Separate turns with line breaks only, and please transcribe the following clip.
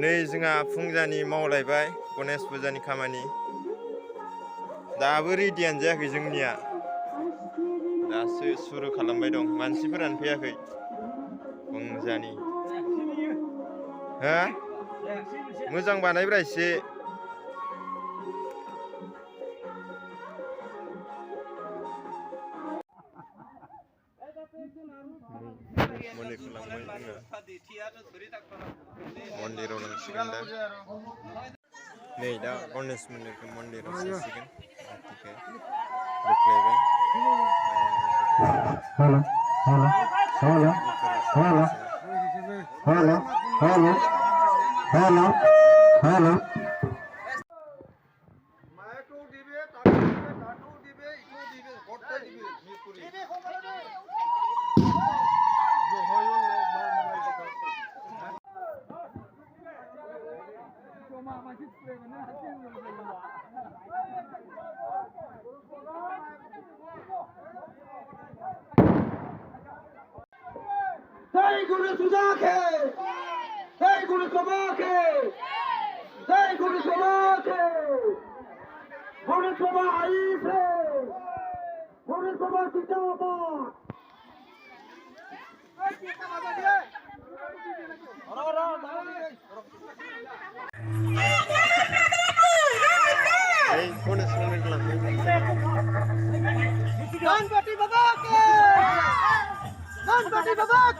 नै जोंहा फुंजानि मावलायबाय गणेश फुजानि खामानि दाबो रेडियानो जायाखै जोंनिया दासो सुरु खालामबाय दं मानसिफोरानो फैयाखै फुंजानि हा मोजां बानायब्रा एसे मन्दिराव लांसिगोन दा नै दा गणेश मन्दिराव सोसिगोन बोख्लायबाय
जय गुरु सुजा के जय गुरु सभा के जय गुरु सभा के गुरु सभा आई से गुरु सभा जिंदाबाद गणपति बाबा के गणपति बाबा